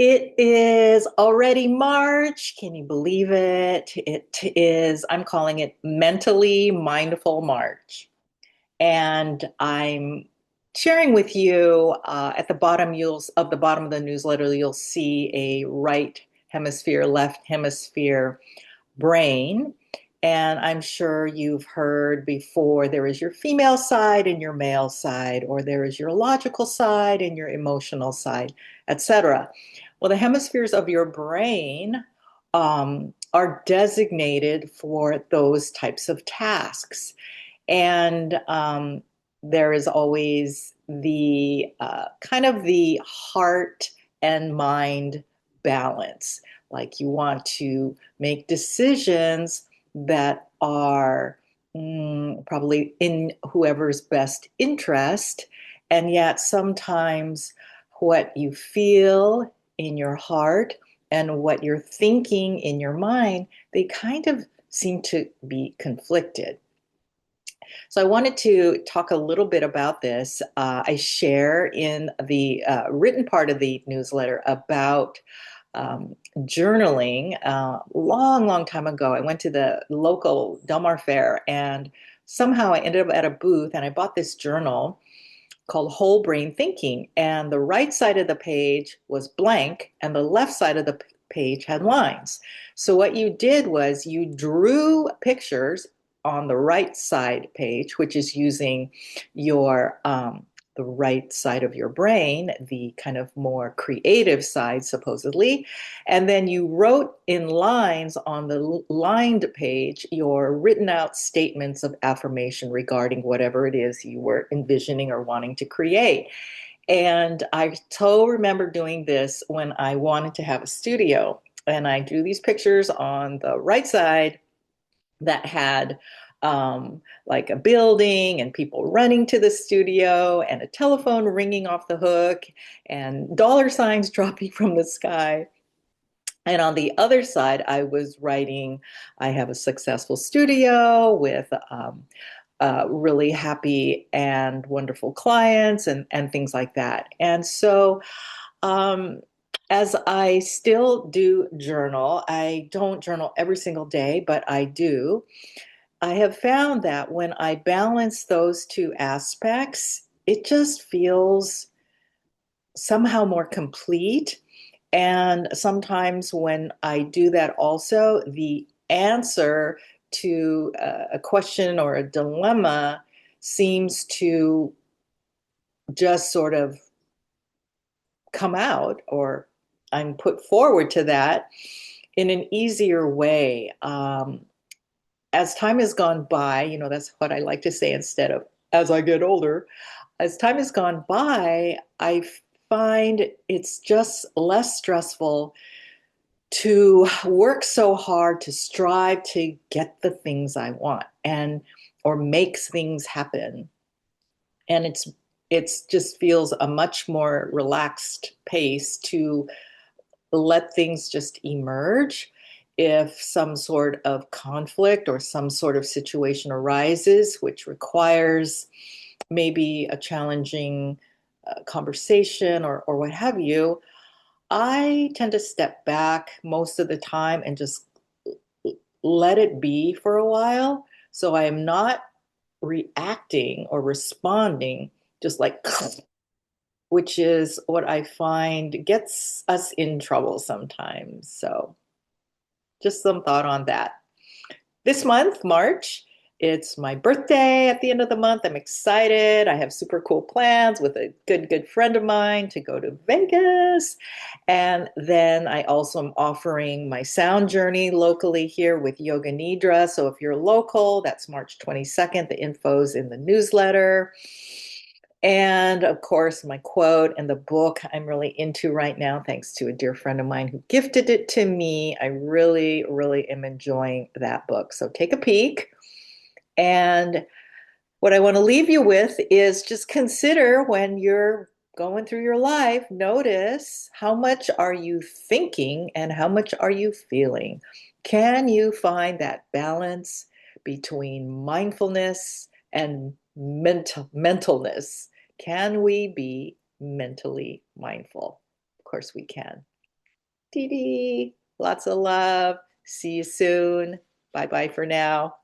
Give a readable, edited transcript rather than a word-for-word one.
It is already March. Can you believe it? I'm calling it Mentally Mindful March. And I'm sharing with you at the bottom, of the bottom of the newsletter, you'll see a right hemisphere, left hemisphere brain. And I'm sure you've heard before there is your female side and your male side, or there is your logical side and your emotional side, etc. Well, the hemispheres of your brain are designated for those types of tasks. And there is always the kind of the heart and mind balance. Like you want to make decisions that are probably in whoever's best interest. And yet sometimes what you feel in your heart and what you're thinking in your mind, they kind of seem to be conflicted. So I wanted to talk a little bit about this. I share in the written part of the newsletter about journaling. Long, long time ago, I went to the local Del Mar Fair, and somehow I ended up at a booth, and I bought this journal called Whole Brain Thinking. And the right side of the page was blank, and the left side of the page had lines. So what you did was you drew pictures on the right side page, which is using your the right side of your brain, the kind of more creative side, supposedly. And then you wrote in lines on the lined page your written out statements of affirmation regarding whatever it is you were envisioning or wanting to create. And I so remember doing this when I wanted to have a studio. And I drew these pictures on the right side that had like a building and people running to the studio and a telephone ringing off the hook and dollar signs dropping from the sky. And on the other side, I was writing, I have a successful studio with really happy and wonderful clients and things like that. And so, um, as I still do journal, I don't journal every single day, but I do. I have found that when I balance those two aspects, it just feels somehow more complete. And sometimes when I do that also, the answer to a question or a dilemma seems to just sort of come out, or I'm put forward to that in an easier way. As time has gone by, that's what I like to say instead of as I get older. As time has gone by, I find it's just less stressful to work so hard to strive to get the things I want and or makes things happen. And it's just feels a much more relaxed pace to let things just emerge. If some sort of conflict or some sort of situation arises, which requires maybe a challenging conversation or what have you, I tend to step back most of the time and just let it be for a while. So I am not reacting or responding just like, which is what I find gets us in trouble sometimes. So just some thought on that. This month, March, it's my birthday at the end of the month. I'm excited. I have super cool plans with a good friend of mine to go to Vegas. And then I also am offering my sound journey locally here with Yoga Nidra. So if you're local, that's March 22nd. The info's in the newsletter. And of course, my quote and the book I'm really into right now, thanks to a dear friend of mine who gifted it to me. I really, really am enjoying that book. So take a peek. And what I want to leave you with is just consider when you're going through your life, notice how much are you thinking and how much are you feeling? Can you find that balance between mindfulness and mentalness? Can we be mentally mindful? Of course we can. Dee Dee. Lots of love. See you soon. Bye bye for now.